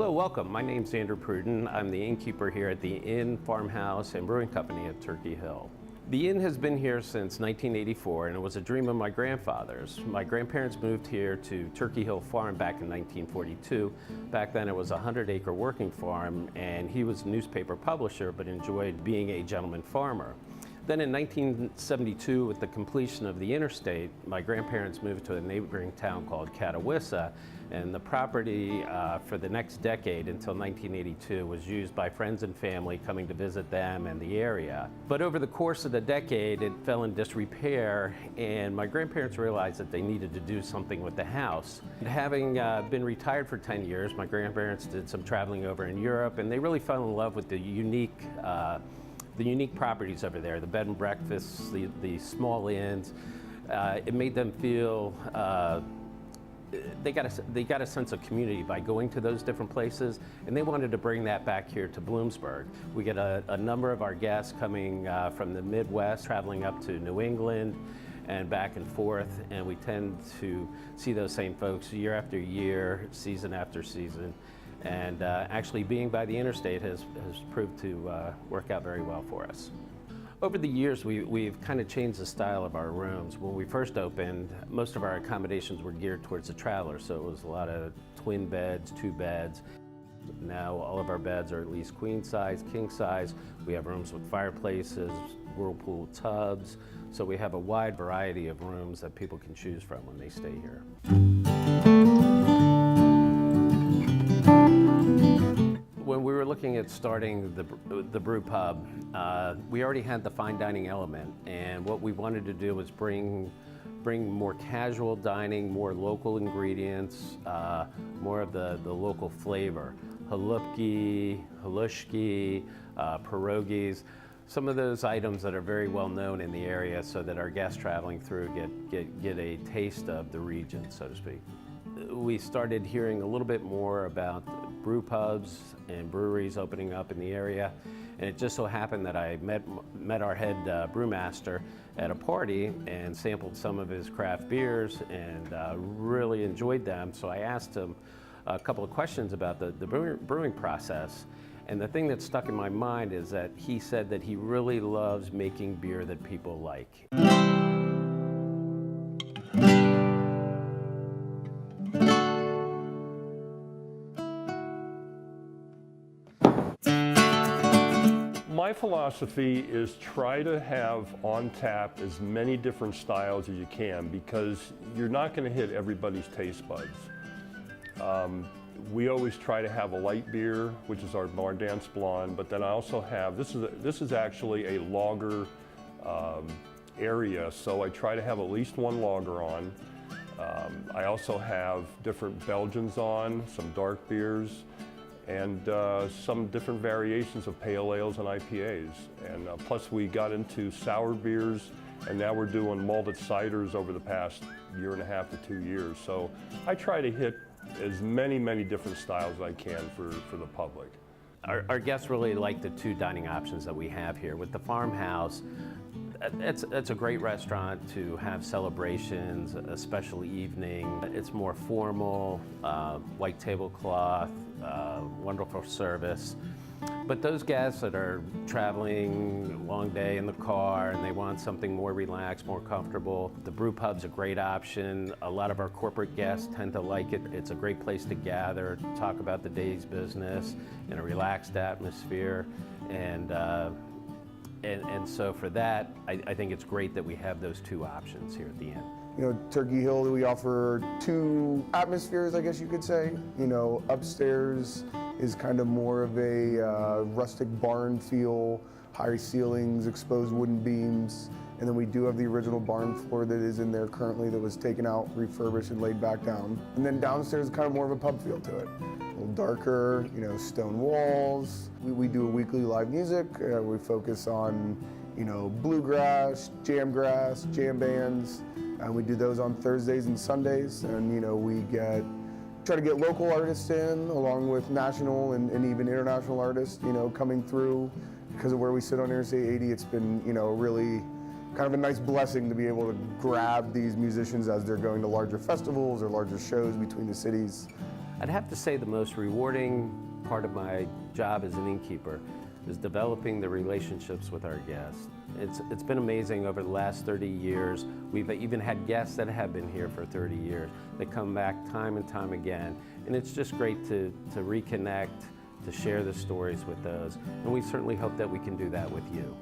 Hello, welcome. My name's Andrew Pruden. I'm the innkeeper here at the Inn, Farmhouse, and Brewing Company at Turkey Hill. The Inn has been here since 1984, and it was a dream of my grandfather's. My grandparents moved here to Turkey Hill Farm back in 1942. Back then it was a 100-acre working farm, and he was a newspaper publisher but enjoyed being a gentleman farmer. Then in 1972, with the completion of the interstate, my grandparents moved to a neighboring town called Katowice, and the property for the next decade until 1982 was used by friends and family coming to visit them and the area. But over the course of the decade, it fell in disrepair, and my grandparents realized that they needed to do something with the house. Having been retired for 10 years, my grandparents did some traveling over in Europe, and they really fell in love with the unique properties over there, the bed and breakfasts, the small inns. It made them feel they got a sense of community by going to those different places, and they wanted to bring that back here to Bloomsburg. We get a number of our guests coming from the Midwest, traveling up to New England and back and forth, and we tend to see those same folks year after year, season after season. And actually being by the interstate has proved to work out very well for us. Over the years, we've kind of changed the style of our rooms. When we first opened, most of our accommodations were geared towards the traveler, so it was a lot of twin beds, 2 beds. Now all of our beds are at least queen size, king size. We have rooms with fireplaces, whirlpool tubs, so we have a wide variety of rooms that people can choose from when they stay here. When we were looking at starting the brew pub, we already had the fine dining element, and what we wanted to do was bring more casual dining, more local ingredients, more of the local flavor. Halupki, halushki, pierogies, some of those items that are very well known in the area, so that our guests traveling through get a taste of the region, so to speak. We started hearing a little bit more about brew pubs and breweries opening up in the area, and it just so happened that I met our head brewmaster at a party and sampled some of his craft beers and really enjoyed them. So I asked him a couple of questions about the brewing process, and the thing that stuck in my mind is that he said that he really loves making beer that people like. My philosophy is try to have on tap as many different styles as you can, because you're not going to hit everybody's taste buds. We always try to have a light beer, which is our Barn Dance Blonde, but then I also have, this is actually a lager area, so I try to have at least one lager on. I also have different Belgians on, some dark beers, and some different variations of pale ales and IPAs. And plus we got into sour beers, and now we're doing malted ciders over the past 1.5 to 2 years. So I try to hit as many different styles as I can for the public. Our guests really like the 2 dining options that we have here. With the Farmhouse, it's a great restaurant to have celebrations, a special evening. It's more formal, white tablecloth, wonderful service. But those guests that are traveling a long day in the car and they want something more relaxed, more comfortable, the brew pub's a great option. A lot of our corporate guests tend to like it. It's a great place to gather, talk about the day's business in a relaxed atmosphere. And so for that, I think it's great that we have those 2 options here at the Inn. You know, Turkey Hill, we offer 2 atmospheres, I guess you could say. You know, upstairs is kind of more of a rustic barn feel, high ceilings, exposed wooden beams. And then we do have the original barn floor that is in there currently that was taken out, refurbished, and laid back down. And then downstairs is kind of more of a pub feel to it. A little darker, you know, stone walls. We do weekly live music. We focus on, you know, bluegrass, jamgrass, jam bands. We do those on Thursdays and Sundays. And, you know, we try to get local artists in, along with national and even international artists, you know, coming through. Because of where we sit on Interstate 80, it's been, you know, really kind of a nice blessing to be able to grab these musicians as they're going to larger festivals or larger shows between the cities. I'd have to say the most rewarding part of my job as an innkeeper is developing the relationships with our guests. It's been amazing over the last 30 years. We've even had guests that have been here for 30 years that come back time and time again. And it's just great to reconnect, to share the stories with those. And we certainly hope that we can do that with you.